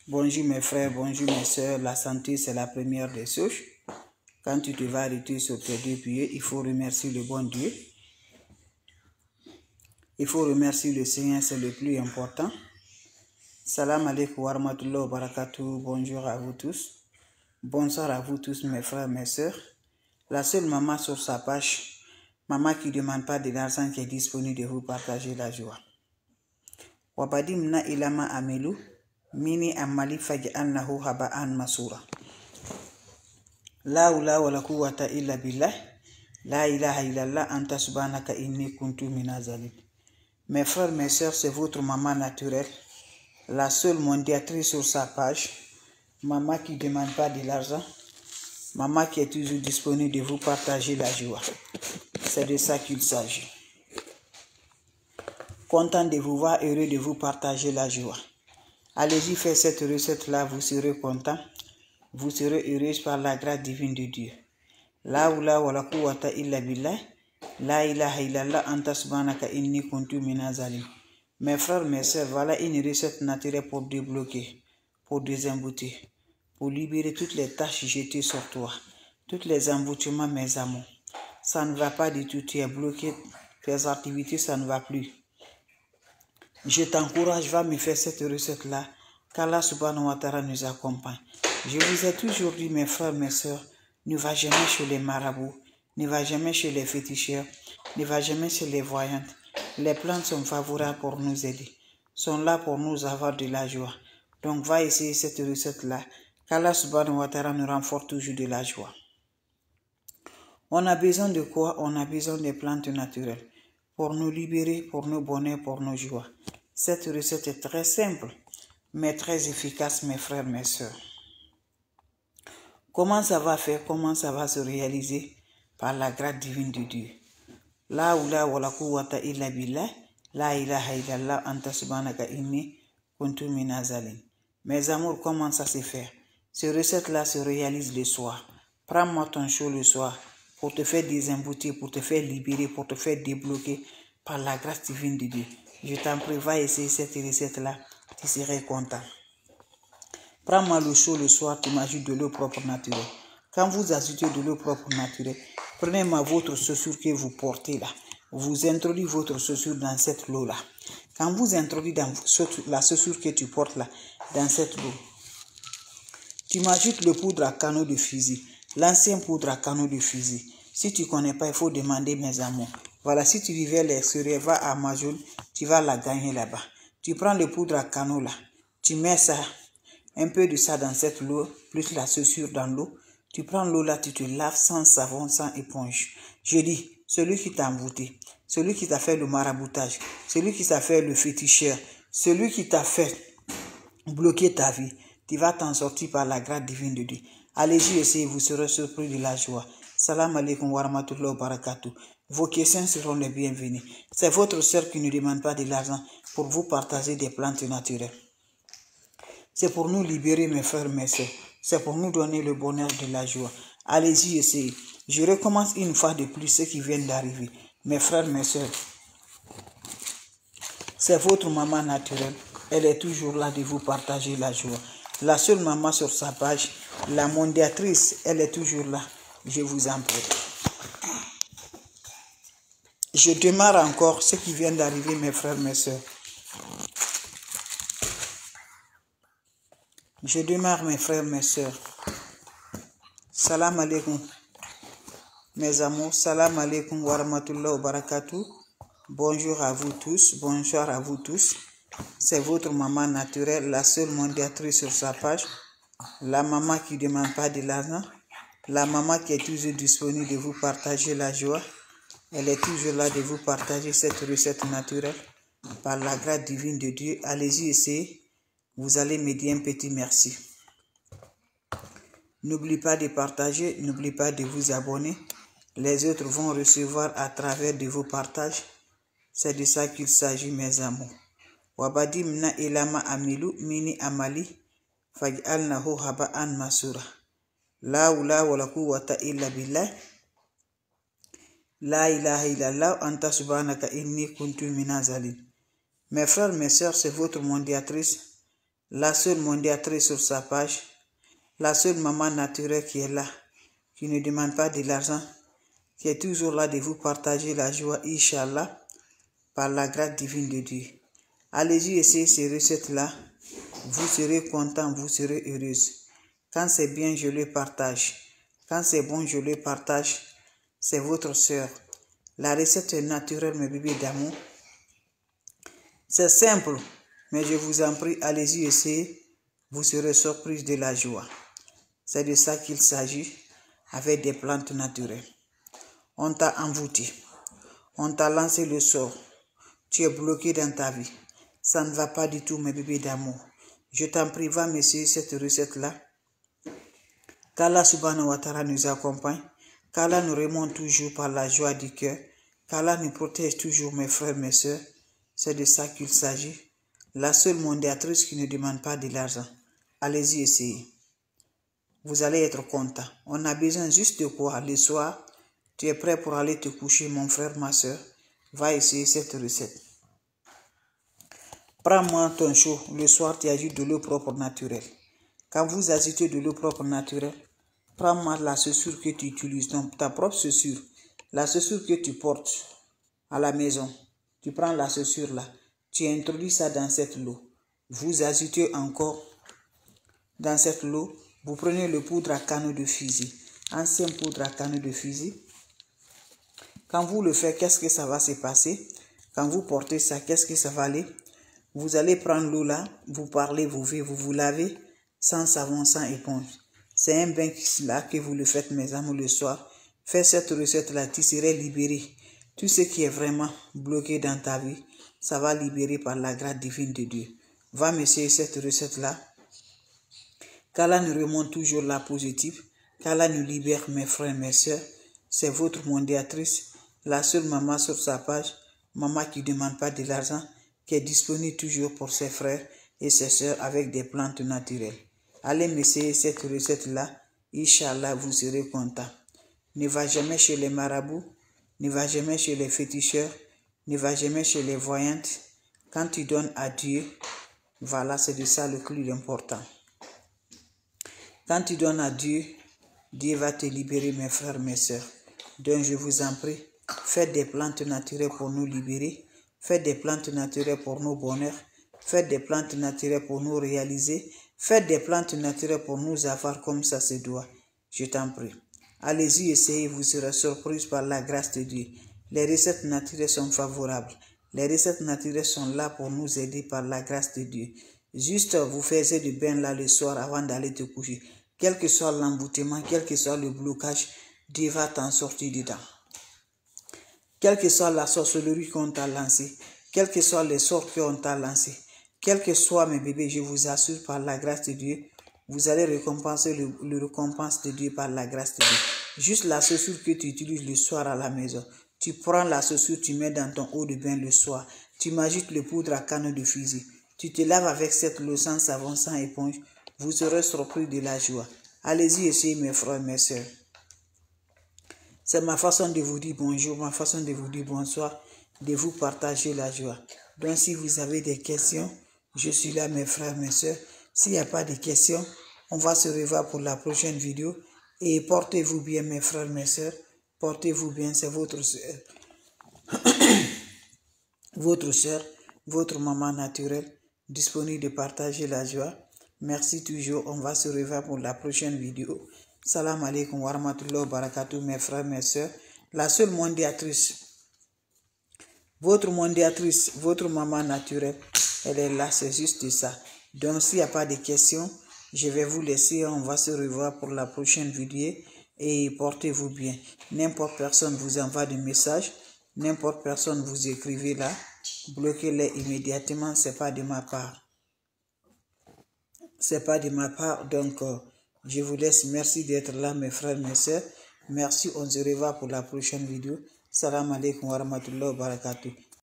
Bonjour mes frères, bonjour mes soeurs. La santé, c'est la première des choses. Quand tu te vas arrêter sur tes deux pieds, il faut remercier le bon Dieu. Il faut remercier le Seigneur, c'est le plus important. Salam alaikum wa rahmatullahi wa barakatuh. Bonjour à vous tous. Bonsoir à vous tous mes frères, mes soeurs. La seule maman sur sa page, maman qui ne demande pas de l'argent, qui est disponible de vous partager la joie. Wabadi mna ilama amelu. Mini amali faj'alnahu haba'an masura. La hawla wala quwwata illa billah. La ilaha illallah anta subhanaka inni kuntu minaz zalimin. Mes frères, mes soeurs, c'est votre maman naturelle, la seule mondiatrice sur sa page, maman qui ne demande pas de l'argent, maman qui est toujours disponible de vous partager la joie. C'est de ça qu'il s'agit. Content de vous voir, heureux de vous partager la joie. Allez-y faire cette recette-là, vous serez content. Vous serez heureuse par la grâce divine de Dieu. La hawla wala quwwata illa billah. La ilaha illallah anta subhanaka inni kuntu minaz zalimin. Mes frères, mes soeurs, voilà une recette naturelle pour débloquer, pour désembouter, pour libérer toutes les tâches jetées sur toi, tous les emboutements, mes amours. Ça ne va pas du tout, tu es bloqué, tes activités, ça ne va plus. Je t'encourage, va me faire cette recette-là, qu'Allah subhanahu wa ta'ala nous accompagne. Je vous ai toujours dit, mes frères, mes soeurs, ne va jamais chez les marabouts, ne va jamais chez les féticheurs, ne va jamais chez les voyantes. Les plantes sont favorables pour nous aider, sont là pour nous avoir de la joie. Donc va essayer cette recette-là, qu'Allah subhanahu wa ta'ala nous renforce toujours de la joie. On a besoin de quoi? On a besoin des plantes naturelles pour nous libérer, pour nos bonheurs, pour nos joies. Cette recette est très simple, mais très efficace, mes frères, mes soeurs. Comment ça va faire? Comment ça va se réaliser? Par la grâce divine de Dieu. La hawla wala quwwata illa billah. La ilaha illallah anta subhanaka inni kuntu minaz zalimin. Mes amours, comment ça se fait? Ces recettes-là se réalisent le soir. Prends-moi ton chaud le soir pour te faire désemboutir, pour te faire libérer, pour te faire débloquer par la grâce divine de Dieu. Je t'en prie, va essayer cette recette-là, tu serais content. Prends-moi le chaud le soir, tu m'ajoutes de l'eau propre naturelle. Quand vous ajoutez de l'eau propre naturelle, prenez-moi votre chaussure que vous portez là. Vous introduisez votre chaussure dans cette eau-là. Quand vous introduisez dans la chaussure que tu portes là, dans cette eau, tu m'ajoutes le poudre à canon de fusil, l'ancien poudre à canon de fusil. Si tu ne connais pas, il faut demander, mes amours. Voilà, si tu vivais l'extérieur, va à Majoul, tu vas la gagner là-bas. Tu prends le poudre à canon là, tu mets ça, un peu de ça dans cette eau, plus la chaussure dans l'eau. Tu prends l'eau là, tu te laves sans savon, sans éponge. Je dis, celui qui t'a embouté, celui qui t'a fait le maraboutage, celui qui t'a fait le féticheur, celui qui t'a fait bloquer ta vie, tu vas t'en sortir par la grâce divine de Dieu. Allez-y, essayez, vous serez surpris de la joie. Salam alaikum wa rahmatullahi wa barakatuh. Vos questions seront les bienvenues. C'est votre sœur qui ne demande pas de l'argent pour vous partager des plantes naturelles. C'est pour nous libérer, mes frères, mes soeurs. C'est pour nous donner le bonheur de la joie. Allez-y, essayez. Je recommence une fois de plus ceux qui viennent d'arriver. Mes frères, mes soeurs. C'est votre maman naturelle. Elle est toujours là de vous partager la joie. La seule maman sur sa page, la mondiatrice, elle est toujours là. Je vous en prie. Je démarre encore ceux qui viennent d'arriver, mes frères, mes soeurs. Je démarre, mes frères, mes soeurs. Salam alaikum, mes amours. Salam alaikum wa rahmatullahi wa barakatuh. Bonjour à vous tous, bonsoir à vous tous. C'est votre maman naturelle, la seule mondiatrice sur sa page. La maman qui ne demande pas de l'argent. La maman qui est toujours disponible de vous partager la joie. Elle est toujours là de vous partager cette recette naturelle. Par la grâce divine de Dieu, allez-y essayez. Vous allez me dire un petit merci. N'oubliez pas de partager, n'oubliez pas de vous abonner. Les autres vont recevoir à travers de vos partages. C'est de ça qu'il s'agit, mes amours. Wabadi mna ilama amilu mini amali faj'alnahu haba'an masura. La hawla wala quwwata illa billah. La ilaha illallah anta subhanaka inni kuntu minaz zalimin. Mes frères, mes soeurs, c'est votre mondiatrice, la seule mondiatrice sur sa page, la seule maman naturelle qui est là, qui ne demande pas de l'argent, qui est toujours là de vous partager la joie, Inch'Allah, par la grâce divine de Dieu. Allez-y, essayez ces recettes-là, vous serez content, vous serez heureuse. Quand c'est bien, je le partage. Quand c'est bon, je le partage. C'est votre soeur. La recette est naturelle, mes bébés d'amour. C'est simple, mais je vous en prie, allez-y, essayez. Vous serez surprise de la joie. C'est de ça qu'il s'agit avec des plantes naturelles. On t'a envoûté. On t'a lancé le sort. Tu es bloqué dans ta vie. Ça ne va pas du tout, mes bébés d'amour. Je t'en prie, va m'essayer cette recette-là. Qu'Allah subhanahu wa ta'ala nous accompagne. Qu'Allah nous remonte toujours par la joie du cœur. Qu'Allah nous protège toujours, mes frères, mes soeurs. C'est de ça qu'il s'agit. La seule mondiatrice qui ne demande pas de l'argent. Allez-y, essayez. Vous allez être content. On a besoin juste de quoi? Le soir, tu es prêt pour aller te coucher, mon frère, ma soeur. Va essayer cette recette. Prends-moi ton chaud. Le soir, tu ajoutes de l'eau propre naturelle. Quand vous ajoutez de l'eau propre naturelle, prends-moi la chaussure que tu utilises, donc ta propre chaussure. La chaussure que tu portes à la maison. Tu prends la chaussure là. Tu introduis ça dans cette eau. Vous ajoutez encore dans cette eau. Vous prenez le poudre à canon de fusil. Ancien poudre à canon de fusil. Quand vous le faites, qu'est-ce que ça va se passer? Quand vous portez ça, qu'est-ce que ça va aller? Vous allez prendre l'eau là, vous parlez, vous lavez sans savon, sans éponge. C'est un bain là que vous le faites, mes amis, le soir. Faites cette recette-là, tu serais libéré. Tout ce qui est vraiment bloqué dans ta vie, ça va libérer par la grâce divine de Dieu. Va m'essayer cette recette-là. Qu'Allah nous remonte toujours la positive. Qu'Allah nous libère, mes frères, mes soeurs. C'est votre mondiatrice, la seule maman sur sa page, maman qui ne demande pas de l'argent, qui est disponible toujours pour ses frères et ses soeurs avec des plantes naturelles. Allez m'essayer cette recette-là, Inch'Allah, vous serez content. Ne va jamais chez les marabouts, ne va jamais chez les féticheurs, ne va jamais chez les voyantes. Quand tu donnes à Dieu, voilà, c'est de ça le plus important. Quand tu donnes à Dieu, Dieu va te libérer, mes frères, mes soeurs. Donc je vous en prie, faites des plantes naturelles pour nous libérer. Faites des plantes naturelles pour nos bonheurs. Faites des plantes naturelles pour nous réaliser. Faites des plantes naturelles pour nous avoir comme ça se doit. Je t'en prie. Allez-y, essayez, vous serez surprise par la grâce de Dieu. Les recettes naturelles sont favorables. Les recettes naturelles sont là pour nous aider par la grâce de Dieu. Juste, vous faites du bain là le soir avant d'aller te coucher. Quel que soit l'emboutement, quel que soit le blocage, Dieu va t'en sortir dedans. Quelle que soit la sorcellerie qu'on t'a lancée, quels que soient les sorts qu'on t'a lancés, quel que soit mes bébés, je vous assure par la grâce de Dieu, vous allez récompenser le récompense de Dieu par la grâce de Dieu. Juste la chaussure que tu utilises le soir à la maison, tu prends la chaussure, tu mets dans ton eau de bain le soir, tu m'ajoutes le poudre à canon de fusil, tu te laves avec cette eau sans savon, sans éponge, vous serez surpris de la joie. Allez-y, essayez, mes frères, mes soeurs. C'est ma façon de vous dire bonjour, ma façon de vous dire bonsoir, de vous partager la joie. Donc si vous avez des questions, je suis là, mes frères, mes soeurs. S'il n'y a pas de questions, on va se revoir pour la prochaine vidéo. Et portez-vous bien, mes frères, mes soeurs. Portez-vous bien, c'est votre soeur. Votre soeur, votre maman naturelle, disponible de partager la joie. Merci toujours, on va se revoir pour la prochaine vidéo. Salam alaikum wa rahmatullahi wa barakatuh, mes frères, mes soeurs. La seule mondiatrice, votre maman naturelle, elle est là, c'est juste ça. Donc, s'il n'y a pas de questions, je vais vous laisser. On va se revoir pour la prochaine vidéo. Et portez-vous bien. N'importe personne vous envoie des messages. N'importe personne vous écrivez là. Bloquez-les immédiatement. C'est pas de ma part. C'est pas de ma part. Donc, je vous laisse. Merci d'être là, mes frères, mes soeurs. Merci. On se revoit pour la prochaine vidéo. Salam alaikum wa rahmatullahi wa barakatuh.